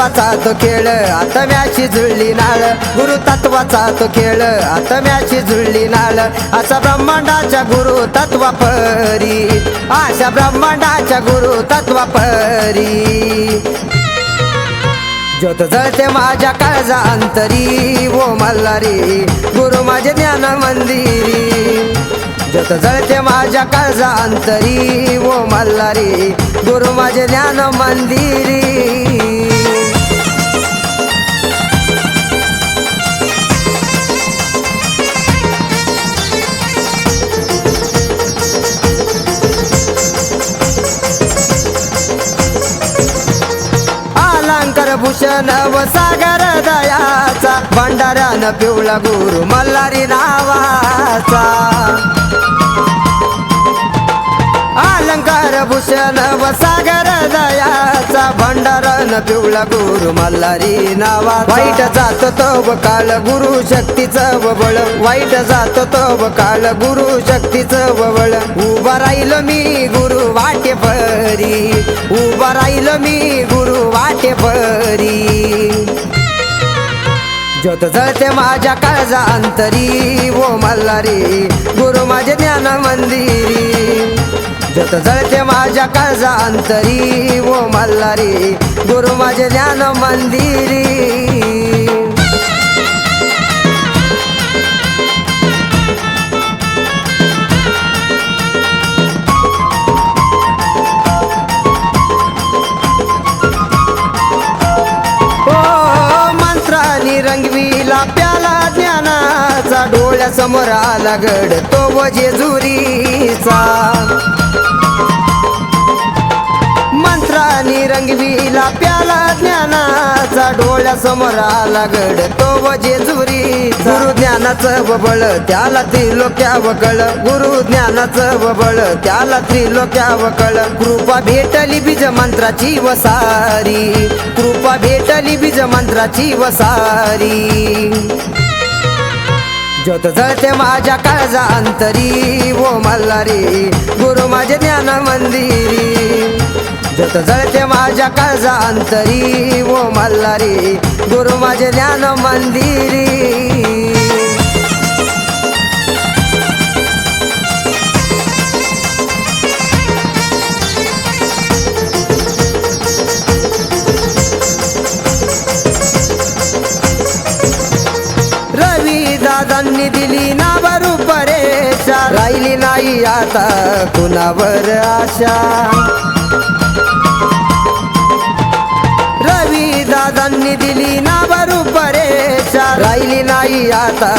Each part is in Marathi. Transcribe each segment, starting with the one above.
तत्वाचा तो खेळ आत्म्याशी जुळली नाळ, गुरु तत्वाचा तो खेळ आत्म्याशी जुळली नाळ, असा ब्रह्मांडाच्या गुरु तत्वा परी, अशा ब्रह्मांडाच्या गुरु तत्वा परी. ज्योत जळते माझ्या काळजा अंतरी, ओ मल्हारी गुरु माझे ज्ञान मंदिरी. ज्योत जळते माझ्या काळजा अंतरी, ओ मल्हारी गुरु माझे ज्ञान मंदिरी. भूषण व सागर दयाचा, भंडाऱ्यानं पिवळा गुरु मल्हारी नावाचा. अलंकार भूषण व सागर दयाचा, भंडाऱ्यानं पिवळा गुरु मल्हारी नावाचा. वाईट जात तो काळ गुरु शक्तीचं बळ, वाईट जात तो काळ गुरु शक्तीचं बळ. उभा राहिलो मी गुरु वाटे परी, उभा राहिलो मी गुरु वाटे परी. ज्योत जळते माझ्या काळजा अंतरी, ओ मल्हारी गुरु माझे ज्ञान मंदिरी. ज्योत जळते माझ्या काळजा अंतरी, ओ मल्हारी गुरु माझे ज्ञान मंदिरी. रंगविला प्याला ज्ञानाचा, डोळ्यासमोर आला गड तो जेजुरीचा. मंत्रानी रंगविला प्याला ज्ञानाचा, डोळ्यासमोर आला गड तो जेजुरीचा. गुरु ज्ञानाचं बबळ त्याला त्रिलोक्याव कळ, गुरु ज्ञानाचं बबळ त्याला त्रिलोक्याव कळ. कृपा भेटली बीज मंत्राची वसारी, कृपा भेटली बीज मंत्राची वसारी. ज्योत जळते माझ्या काळजा अंतरी, ओ मल्हारी गुरु माझे ज्ञान मंदिरी. ज्योत जळते माझ्या काळजा अंतरी, ओ मल्हारी गुरु माझे ज्ञान मंदिरी. दादांनी दिली ना बरू परेशा, राहिली नाही आता कुणावर आशा. रवी दादांनी दिली ना बरू परेशा, राहिली नाही आता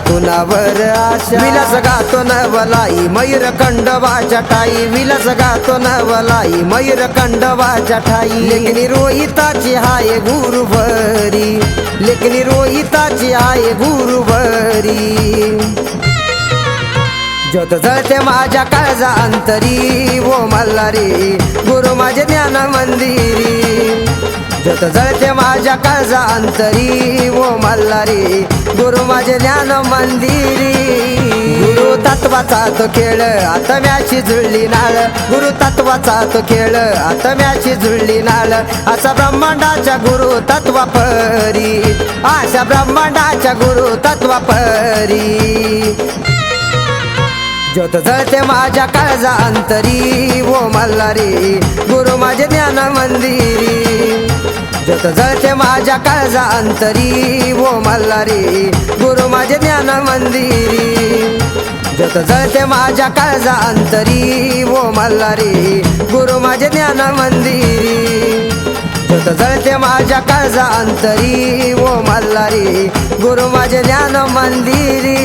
कुणावर आशा. विलास गातो नवलाई मयूर खंडवाच्या ठाई, विलास गातो नवलाई मयूर खंडवाच्या ठाई. लेखनी रोहिताची हाय गुरुवरी, लेखनी रोहिताची आहे गुरुवरी. ज्योत जळते माझ्या काळजा अंतरी, ओ मल्हारी गुरु माझे ज्ञान मंदिरी. ज्योत जळते माझ्या काळजा अंतरी, ओ मल्हारी गुरु माझे ज्ञान मंदिरी. गुरु तत्वाचा तो खेळ आत्म्याशी जुळली नाळ, गुरु तत्वाचा तो खेळ आत्म्याशी जुळली नाळ, असा ब्रह्मांडाच्या गुरु तत्वा परी, अशा ब्रह्मांडाच्या गुरु तत्वा परी. ज्योत जळते माझ्या काळजा अंतरी, ओ मल्हारी गुरु माझे ज्ञान मंदिरी. ज्योत जळते माझ्या काळजा अंतरी, ओ मल्हारी गुरु माझे ज्ञान मंदिरी. ज्योत जळते माझ्या काळजा अंतरी, ओ मल्हारी गुरु माझे ज्ञान मंदिरी. ज्योत जळते माझ्या काळजा अंतरी, ओ मल्हारी गुरु माझे ज्ञान मंदिरी.